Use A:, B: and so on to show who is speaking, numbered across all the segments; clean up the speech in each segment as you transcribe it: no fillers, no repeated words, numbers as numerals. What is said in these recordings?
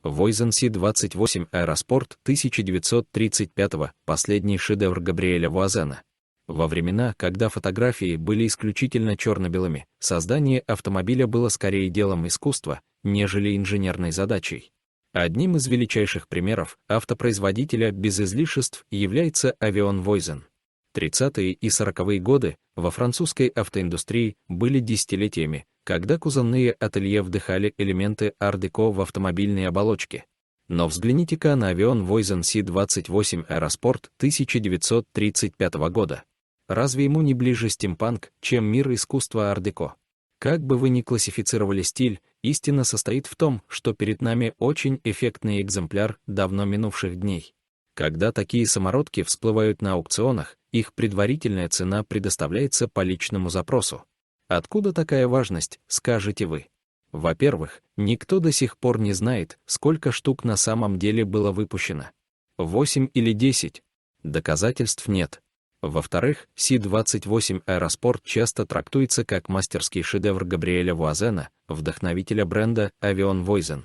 A: Voisin Си-28 Аэроспорт 1935, последний шедевр Габриэля Вуазена. Во времена, когда фотографии были исключительно черно-белыми, создание автомобиля было скорее делом искусства, нежели инженерной задачей. Одним из величайших примеров автопроизводителя без излишеств является Avion Voisin. 30-е и 40-е годы во французской автоиндустрии были десятилетиями, когда кузовные ателье вдыхали элементы ар-деко в автомобильной оболочке. Но взгляните-ка на Avion Voisin Си-28 Аэроспорт 1935 года. Разве ему не ближе стимпанк, чем мир искусства ар-деко? Как бы вы ни классифицировали стиль, истина состоит в том, что перед нами очень эффектный экземпляр давно минувших дней. Когда такие самородки всплывают на аукционах, их предварительная цена предоставляется по личному запросу. Откуда такая важность, скажете вы? Во-первых, никто до сих пор не знает, сколько штук на самом деле было выпущено. 8 или 10? Доказательств нет. Во-вторых, Си-28 Аэроспорт часто трактуется как мастерский шедевр Габриэля Вуазена, вдохновителя бренда Avion Voisin.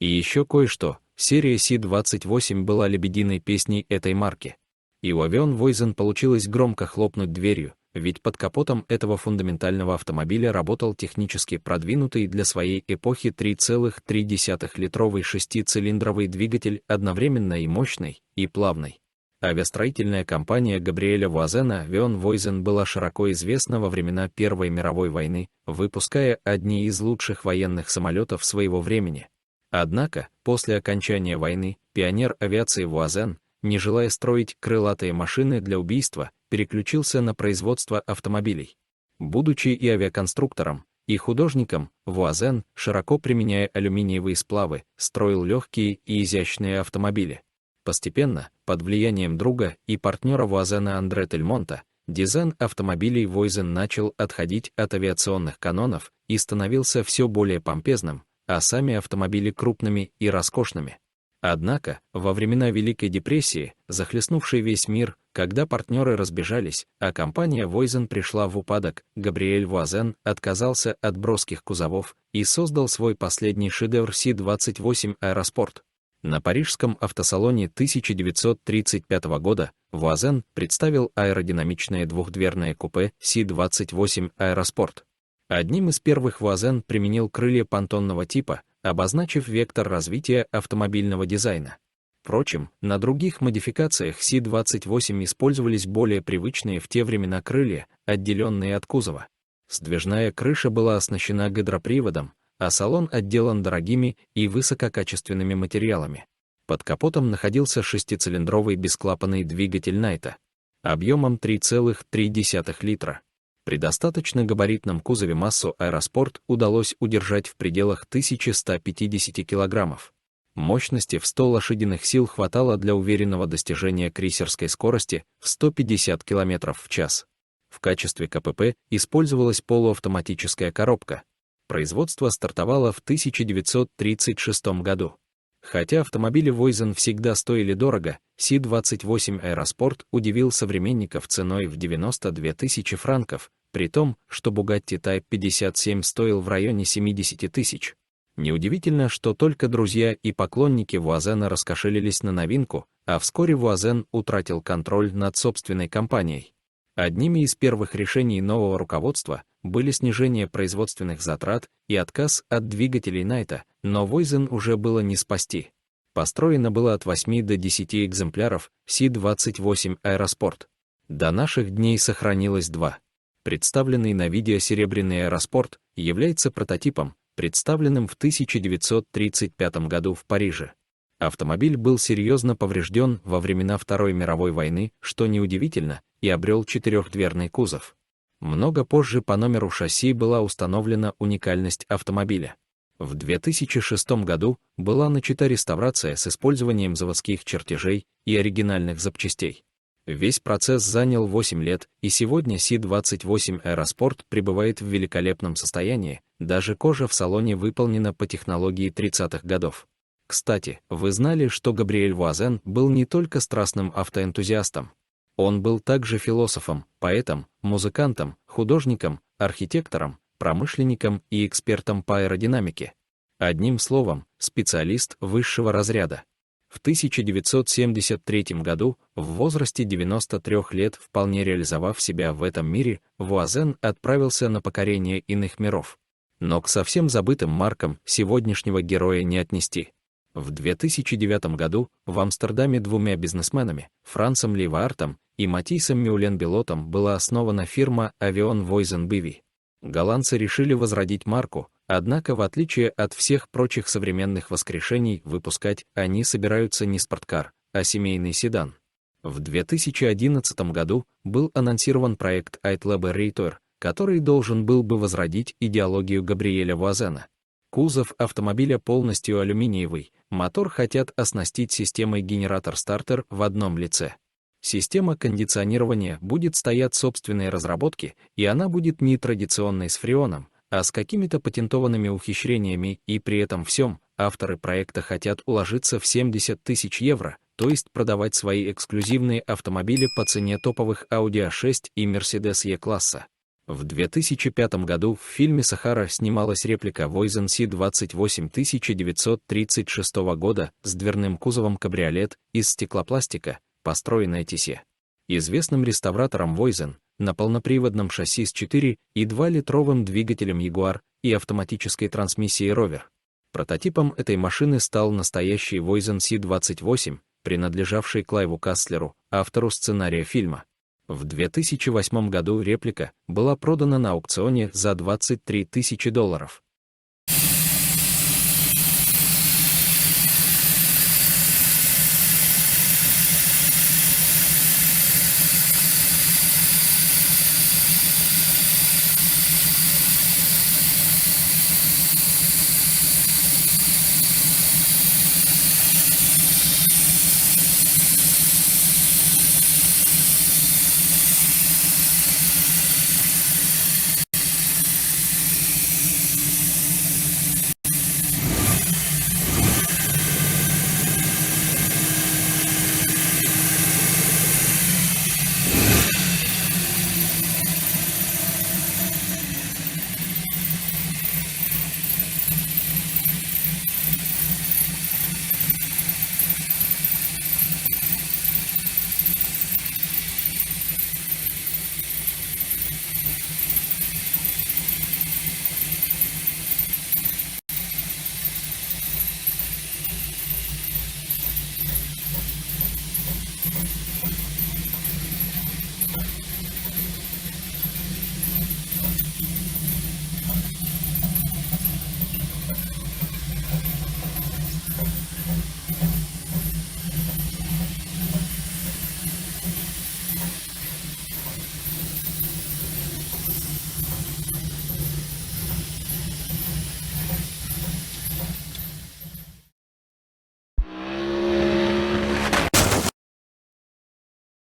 A: И еще кое-что, серия Си-28 была лебединой песней этой марки. И у Avion Voisin получилось громко хлопнуть дверью, ведь под капотом этого фундаментального автомобиля работал технически продвинутый для своей эпохи 3,3-литровый шестицилиндровый двигатель, одновременно и мощный, и плавный. Авиастроительная компания Габриэля Вуазена Avion Voisin была широко известна во времена Первой мировой войны, выпуская одни из лучших военных самолетов своего времени. Однако, после окончания войны, пионер авиации Вуазен, не желая строить крылатые машины для убийства, переключился на производство автомобилей. Будучи и авиаконструктором, и художником, Вуазен, широко применяя алюминиевые сплавы, строил легкие и изящные автомобили. Постепенно, под влиянием друга и партнера Вуазена Андре Тельмонта, дизайн автомобилей Voisin начал отходить от авиационных канонов и становился все более помпезным, а сами автомобили крупными и роскошными. Однако, во времена Великой депрессии, захлестнувшей весь мир, когда партнеры разбежались, а компания Voisin пришла в упадок, Габриэль Вуазен отказался от броских кузовов и создал свой последний шедевр Си-28 Аэроспорт. На парижском автосалоне 1935 года Вуазен представил аэродинамичное двухдверное купе Си-28 Аэроспорт. Одним из первых Вуазен применил крылья понтонного типа, обозначив вектор развития автомобильного дизайна. Впрочем, на других модификациях Си-28 использовались более привычные в те времена крылья, отделенные от кузова. Сдвижная крыша была оснащена гидроприводом, а салон отделан дорогими и высококачественными материалами. Под капотом находился шестицилиндровый бесклапанный двигатель Найта объемом 3,3 литра. При достаточно габаритном кузове массу Аэроспорт удалось удержать в пределах 1150 килограммов. Мощности в 100 лошадиных сил хватало для уверенного достижения крейсерской скорости в 150 км в час. В качестве КПП использовалась полуавтоматическая коробка. Производство стартовало в 1936 году. Хотя автомобили Voisin всегда стоили дорого, Си-28 Аэроспорт удивил современников ценой в 92 тысячи франков, при том, что Bugatti Type 57 стоил в районе 70 тысяч. Неудивительно, что только друзья и поклонники Вуазена раскошелились на новинку, а вскоре Вуазен утратил контроль над собственной компанией. Одними из первых решений нового руководства были снижение производственных затрат и отказ от двигателей Найта, но Voisin уже было не спасти. Построено было от 8 до 10 экземпляров Си-28 Аэроспорт. До наших дней сохранилось 2. Представленный на видео серебряный Аэроспорт является прототипом, представленным в 1935 году в Париже. Автомобиль был серьезно поврежден во времена Второй мировой войны, что неудивительно, и обрел четырехдверный кузов. Много позже по номеру шасси была установлена уникальность автомобиля. В 2006 году была начата реставрация с использованием заводских чертежей и оригинальных запчастей. Весь процесс занял 8 лет, и сегодня Си-28 Аэроспорт пребывает в великолепном состоянии, даже кожа в салоне выполнена по технологии 30-х годов. Кстати, вы знали, что Габриэль Вуазен был не только страстным автоэнтузиастом. Он был также философом, поэтом, музыкантом, художником, архитектором, промышленником и экспертом по аэродинамике. Одним словом, специалист высшего разряда. В 1973 году, в возрасте 93 лет, вполне реализовав себя в этом мире, Вуазен отправился на покорение иных миров. Но к совсем забытым маркам сегодняшнего героя не отнести. В 2009 году в Амстердаме двумя бизнесменами, Францем Ливаартом и Матисом Мюлен-Белотом, была основана фирма Avion Voisin BV. Голландцы решили возродить марку, однако, в отличие от всех прочих современных воскрешений, выпускать они собираются не спорткар, а семейный седан. В 2011 году был анонсирован проект Eitleber, который должен был бы возродить идеологию Габриэля Вуазена. Кузов автомобиля полностью алюминиевый, мотор хотят оснастить системой генератор-стартер в одном лице. Система кондиционирования будет стоять собственной разработки, и она будет не традиционной с фреоном, а с какими-то патентованными ухищрениями, и при этом всем авторы проекта хотят уложиться в 70 тысяч евро, то есть продавать свои эксклюзивные автомобили по цене топовых Audi A6 и Mercedes E-класса. В 2005 году в фильме «Сахара» снималась реплика Voisin C28 1936 года с дверным кузовом кабриолет из стеклопластика, построенная Тессе, известным реставратором Voisin, на полноприводном шасси с 4,2-литровым двигателем Jaguar и автоматической трансмиссией Rover. Прототипом этой машины стал настоящий Voisin C28, принадлежавший Клайву Касслеру, автору сценария фильма. В 2008 году реплика была продана на аукционе за $23 000.